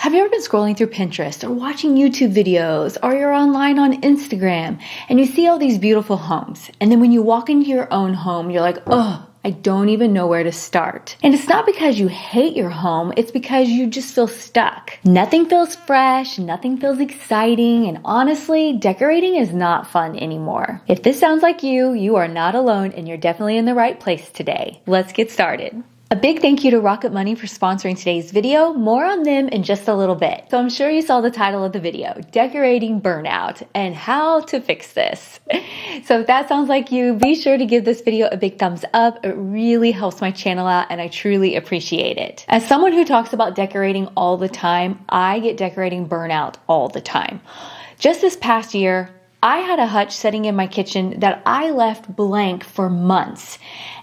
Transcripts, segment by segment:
Have you ever been scrolling through Pinterest or watching YouTube videos, or you're online on Instagram and you see all these beautiful homes, and then when you walk into your own home, you're like, oh, I don't even know where to start. And it's not because you hate your home, it's because you just feel stuck. Nothing feels fresh, nothing feels exciting, and honestly, decorating is not fun anymore. If this sounds like you, you are not alone and you're definitely in the right place today. Let's get started. A big thank you to Rocket Money for sponsoring today's video. More on them in just a little bit. So I'm sure you saw the title of the video, Decorating Burnout and How to Fix This. So if that sounds like you, be sure to give this video a big thumbs up. It really helps my channel out and I truly appreciate it. As someone who talks about decorating all the time, I get decorating burnout all the time. Just this past year, I had a hutch sitting in my kitchen that I left blank for months.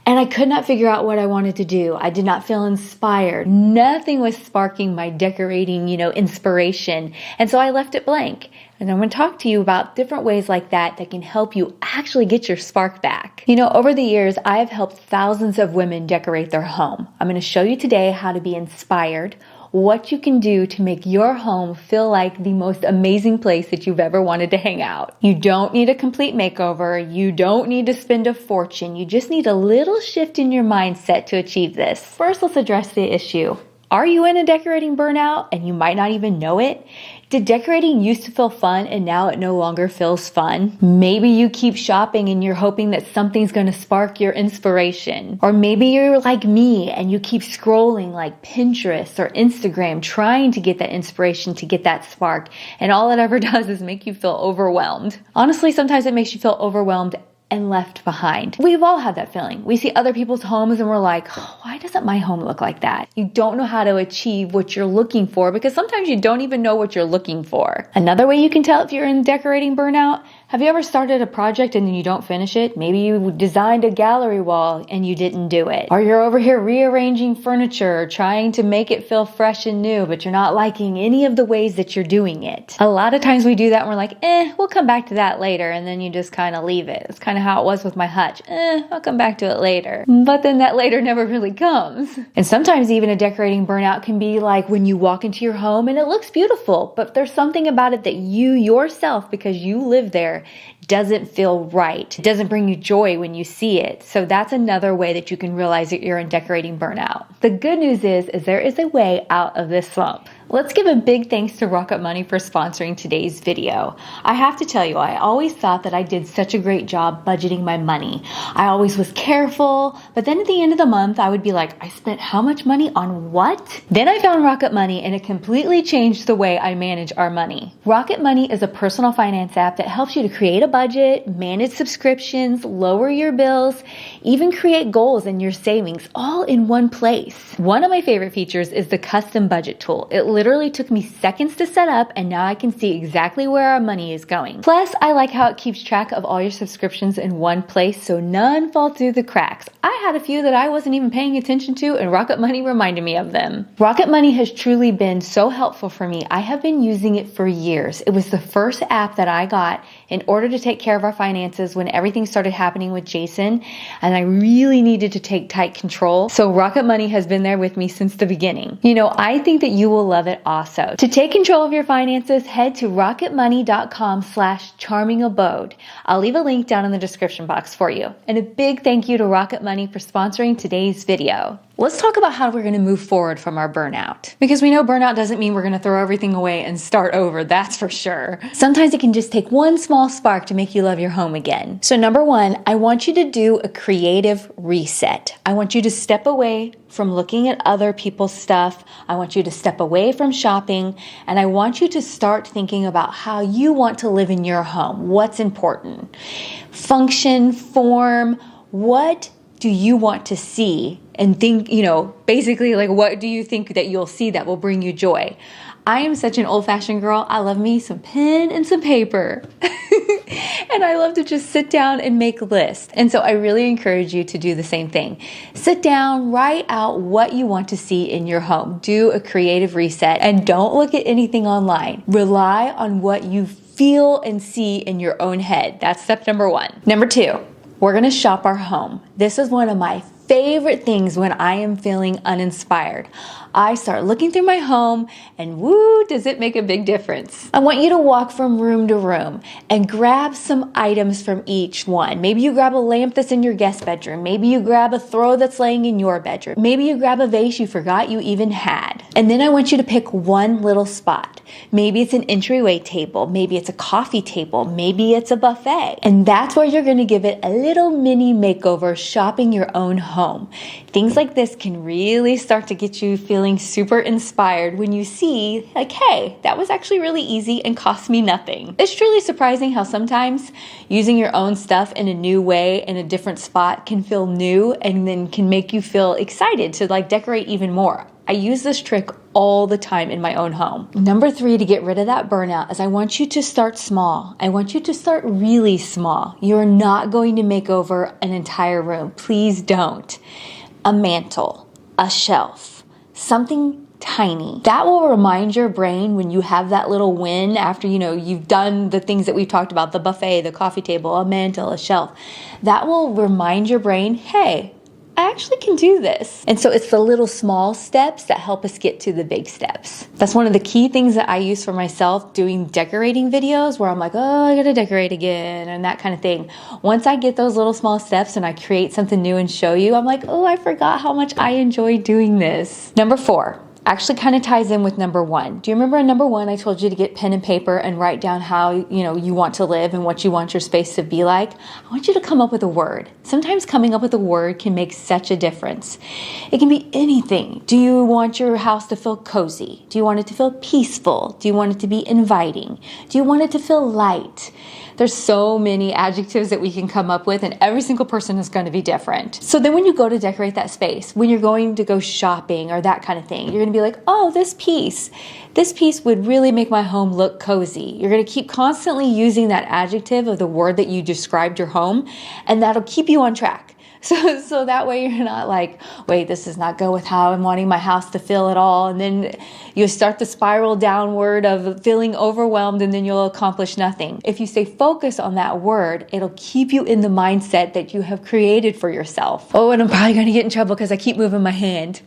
And I could not figure out what I wanted to do. I did not feel inspired. Nothing was sparking my decorating, inspiration. And so I left it blank. And I'm going to talk to you about different ways like that can help you actually get your spark back. Over the years, I have helped thousands of women decorate their home. I'm going to show you today how to be inspired, what you can do to make your home feel like the most amazing place that you've ever wanted to hang out. You don't need a complete makeover. You don't need to spend a fortune. You just need a little shift in your mindset to achieve this. First, let's address the issue. Are you in a decorating burnout and you might not even know it? Did decorating used to feel fun and now it no longer feels fun? Maybe you keep shopping and you're hoping that something's going to spark your inspiration. Or maybe you're like me and you keep scrolling like Pinterest or Instagram trying to get that inspiration, to get that spark. And all it ever does is make you feel overwhelmed. Honestly, sometimes it makes you feel overwhelmed and left behind. We've all had that feeling. We see other people's homes and we're like, oh, why doesn't my home look like that? You don't know how to achieve what you're looking for because sometimes you don't even know what you're looking for. Another way you can tell if you're in decorating burnout, have you ever started a project and then you don't finish it? Maybe you designed a gallery wall and you didn't do it. Or you're over here rearranging furniture, trying to make it feel fresh and new, but you're not liking any of the ways that you're doing it. A lot of times we do that and we're like, we'll come back to that later. And then you just kind of leave it. It's kind of how it was with my hutch. I'll come back to it later. But then that later never really comes. And sometimes even a decorating burnout can be like when you walk into your home and it looks beautiful, but there's something about it that you yourself, because you live there, doesn't feel right. It doesn't bring you joy when you see it. So that's another way that you can realize that you're in decorating burnout. The good news is there is a way out of this slump. Let's give a big thanks to Rocket Money for sponsoring today's video. I have to tell you, I always thought that I did such a great job budgeting my money. I always was careful, but then at the end of the month, I would be like, I spent how much money on what? Then I found Rocket Money and it completely changed the way I manage our money. Rocket Money is a personal finance app that helps you to create a budget, manage subscriptions, lower your bills, even create goals in your savings all in one place. One of my favorite features is the custom budget tool. It literally took me seconds to set up and now I can see exactly where our money is going. Plus, I like how it keeps track of all your subscriptions in one place so none fall through the cracks. I had a few that I wasn't even paying attention to and Rocket Money reminded me of them. Rocket Money has truly been so helpful for me. I have been using it for years. It was the first app that I got in order to take care of our finances when everything started happening with Jason and I really needed to take tight control. So Rocket Money has been there with me since the beginning. I think that you will love it also. To take control of your finances, head to rocketmoney.com/charmingabode. I'll leave a link down in the description box for you. And a big thank you to Rocket Money for sponsoring today's video. Let's talk about how we're going to move forward from our burnout. Because we know burnout doesn't mean we're going to throw everything away and start over, that's for sure. Sometimes it can just take one small spark to make you love your home again. So number one, I want you to do a creative reset. I want you to step away from looking at other people's stuff. I want you to step away from shopping. And I want you to start thinking about how you want to live in your home. What's important? Function, form, what do you want to see? And think, basically like what do you think that you'll see that will bring you joy? I am such an old-fashioned girl. I love me some pen and some paper. And I love to just sit down and make lists. And so I really encourage you to do the same thing. Sit down, write out what you want to see in your home. Do a creative reset and don't look at anything online. Rely on what you feel and see in your own head. That's step number one. Number two, we're going to shop our home. This is one of my favorite things when I am feeling uninspired. I start looking through my home and woo, does it make a big difference. I want you to walk from room to room and grab some items from each one. Maybe you grab a lamp that's in your guest bedroom. Maybe you grab a throw that's laying in your bedroom. Maybe you grab a vase you forgot you even had. And then I want you to pick one little spot. Maybe it's an entryway table. Maybe it's a coffee table. Maybe it's a buffet. And that's where you're going to give it a little mini makeover, shopping your own home. Things like this can really start to get you feeling super inspired when you see, like, hey, that was actually really easy and cost me nothing. It's truly surprising how sometimes using your own stuff in a new way in a different spot can feel new and then can make you feel excited to like decorate even more. I use this trick all the time in my own home. Number 3, to get rid of that burnout, is I want you to start small. I want you to start really small. You're not going to make over an entire room. Please don't. A mantle, a shelf, something tiny. That will remind your brain when you have that little win after, you've done the things that we've talked about, the buffet, the coffee table, a mantle, a shelf. That will remind your brain, hey, I actually can do this. And so it's the little small steps that help us get to the big steps. That's one of the key things that I use for myself doing decorating videos where I'm like, oh, I gotta decorate again and that kind of thing. Once I get those little small steps and I create something new and show you, I'm like, oh, I forgot how much I enjoy doing this. Number 4. Actually kind of ties in with number 1. Do you remember in number 1, I told you to get pen and paper and write down how, you want to live and what you want your space to be like? I want you to come up with a word. Sometimes coming up with a word can make such a difference. It can be anything. Do you want your house to feel cozy? Do you want it to feel peaceful? Do you want it to be inviting? Do you want it to feel light? There's so many adjectives that we can come up with, and every single person is going to be different. So then when you go to decorate that space, when you're going to go shopping or that kind of thing, you're going to be like, oh, this piece would really make my home look cozy. You're going to keep constantly using that adjective of the word that you described your home, and that'll keep you on track. So that way you're not like, wait, this does not go with how I'm wanting my house to feel at all. And then you start the spiral downward of feeling overwhelmed, and then you'll accomplish nothing. If you stay focused on that word, it'll keep you in the mindset that you have created for yourself. Oh, and I'm probably going to get in trouble because I keep moving my hand.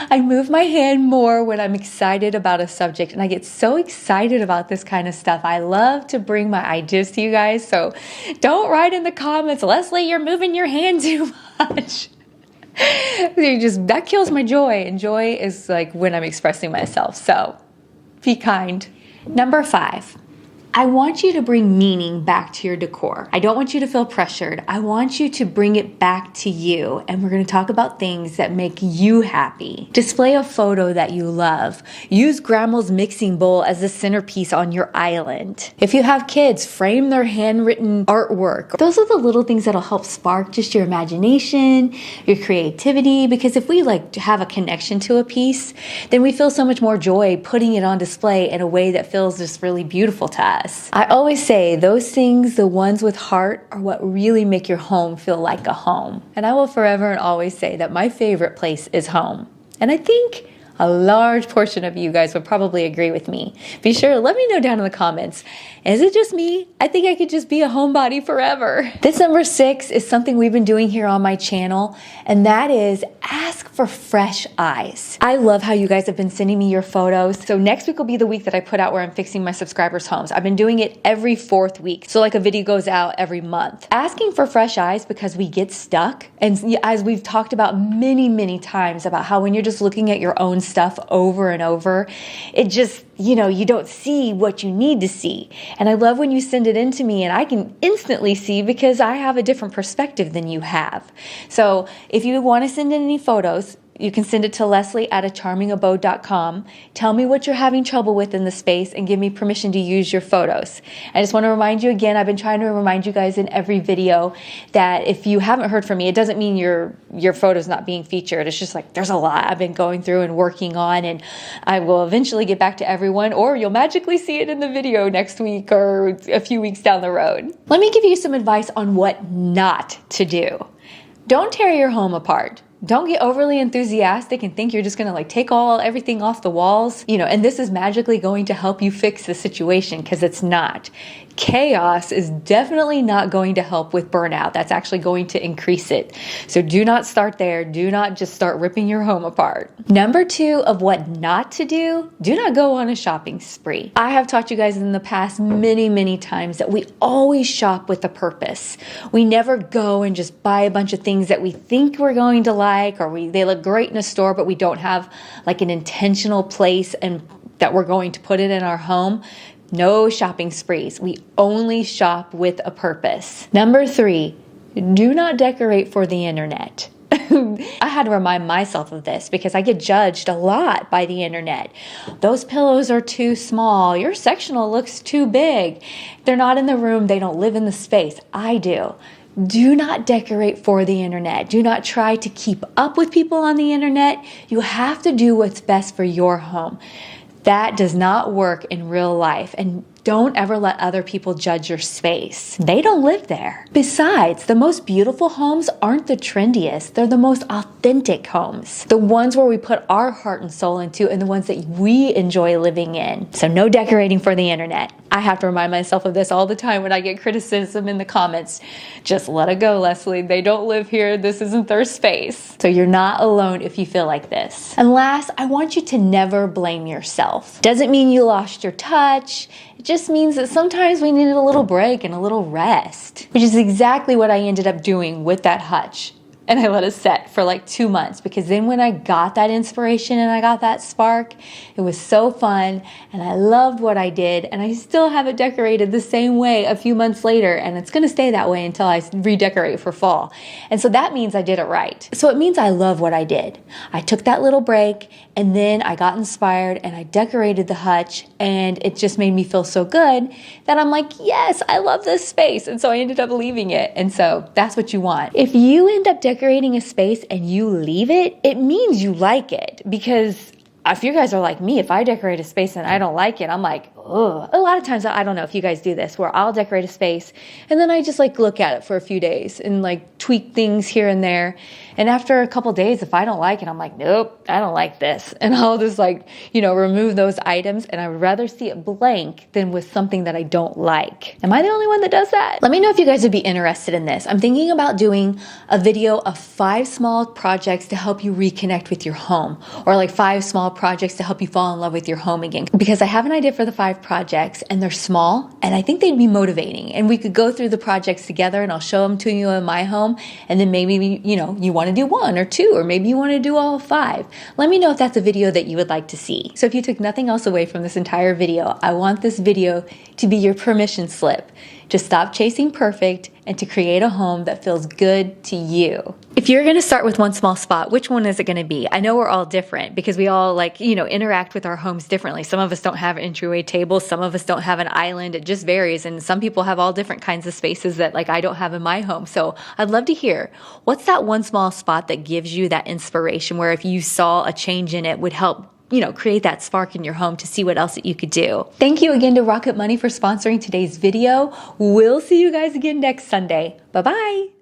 I move my hand more when I'm excited about a subject, and I get so excited about this kind of stuff. I love to bring my ideas to you guys. So don't write in the comments, Leslie, you're moving your hand too much. That kills my joy, and joy is like when I'm expressing myself. So be kind. Number 5, I want you to bring meaning back to your decor. I don't want you to feel pressured. I want you to bring it back to you. And we're going to talk about things that make you happy. Display a photo that you love. Use grandma's mixing bowl as the centerpiece on your island. If you have kids, frame their handwritten artwork. Those are the little things that'll help spark just your imagination, your creativity. Because if we have a connection to a piece, then we feel so much more joy putting it on display in a way that feels just really beautiful to us. I always say those things, the ones with heart, are what really make your home feel like a home. And I will forever and always say that my favorite place is home. And I think a large portion of you guys would probably agree with me. Be sure to let me know down in the comments. Is it just me? I think I could just be a homebody forever. This number 6 is something we've been doing here on my channel, and that is ask for fresh eyes. I love how you guys have been sending me your photos. So next week will be the week that I put out where I'm fixing my subscribers' homes. I've been doing it every 4th week. So like a video goes out every month. Asking for fresh eyes because we get stuck. And as we've talked about many, many times about how when you're just looking at your own stuff over and over, it just, you don't see what you need to see. And I love when you send it in to me and I can instantly see because I have a different perspective than you have. So if you want to send in any photos, you can send it to leslie@acharmingabode.com. Tell me what you're having trouble with in the space and give me permission to use your photos. I just want to remind you again, I've been trying to remind you guys in every video that if you haven't heard from me, it doesn't mean your photo's not being featured. It's just like there's a lot I've been going through and working on, and I will eventually get back to everyone, or you'll magically see it in the video next week or a few weeks down the road. Let me give you some advice on what not to do. Don't tear your home apart. don't get overly enthusiastic and think you're just gonna like take everything off the walls, and this is magically going to help you fix the situation, because it's not. Chaos is definitely not going to help with burnout. That's actually going to increase it. So do not start there. Do not just start ripping your home apart. Number 2 of what not to do not go on a shopping spree. I have taught you guys in the past many, many times that we always shop with a purpose. We never go and just buy a bunch of things that we think we're going to like, or they look great in a store, but we don't have like an intentional place and that we're going to put it in our home. No shopping sprees. We only shop with a purpose. Number 3, do not decorate for the internet. I had to remind myself of this because I get judged a lot by the internet. Those pillows are too small. Your sectional looks too big. They're not in the room. They don't live in the space. I do. Do not decorate for the internet. Do not try to keep up with people on the internet. You have to do what's best for your home. That does not work in real life, and don't ever let other people judge your space. They don't live there. Besides, the most beautiful homes aren't the trendiest. They're the most authentic homes. The ones where we put our heart and soul into, and the ones that we enjoy living in. So no decorating for the internet. I have to remind myself of this all the time when I get criticism in the comments. Just let it go, Leslie. They don't live here. This isn't their space. So you're not alone if you feel like this. And last, I want you to never blame yourself. Doesn't mean you lost your touch. It just means that sometimes we needed a little break and a little rest, which is exactly what I ended up doing with that hutch. And I let it set for like 2 months, because then when I got that inspiration and I got that spark, it was so fun and I loved what I did, and I still have it decorated the same way a few months later, and it's going to stay that way until I redecorate for fall. And so that means I did it right. So it means I love what I did. I took that little break and then I got inspired and I decorated the hutch, and it just made me feel so good that I'm like, yes, I love this space. And so I ended up leaving it. And so that's what you want. If you end up decorating a space and you leave it, it means you like it. Because if you guys are like me, if I decorate a space and I don't like it, I'm like, ugh. A lot of times, I don't know if you guys do this, where I'll decorate a space and then I just like look at it for a few days and like tweak things here and there. And after a couple days, if I don't like it, I'm like, nope, I don't like this. And I'll just like, remove those items. And I would rather see it blank than with something that I don't like. Am I the only one that does that? Let me know if you guys would be interested in this. I'm thinking about doing a video of 5 small projects to help you reconnect with your home, or like 5 small projects to help you fall in love with your home again. Because I have an idea for the 5 projects, and they're small, and I think they'd be motivating. And we could go through the projects together, and I'll show them to you in my home. And then maybe, you want to do 1 or 2, or maybe you want to do all 5. Let me know if that's a video that you would like to see. So if you took nothing else away from this entire video, I want this video to be your permission slip to stop chasing perfect and to create a home that feels good to you. If you're going to start with one small spot, which one is it going to be? I know we're all different because we all interact with our homes differently. Some of us don't have entryway tables. Some of us don't have an island. It just varies. And some people have all different kinds of spaces that I don't have in my home. So I'd love to hear, what's that one small spot that gives you that inspiration where if you saw a change in it would help create that spark in your home to see what else that you could do. Thank you again to Rocket Money for sponsoring today's video. We'll see you guys again next Sunday. Bye-bye.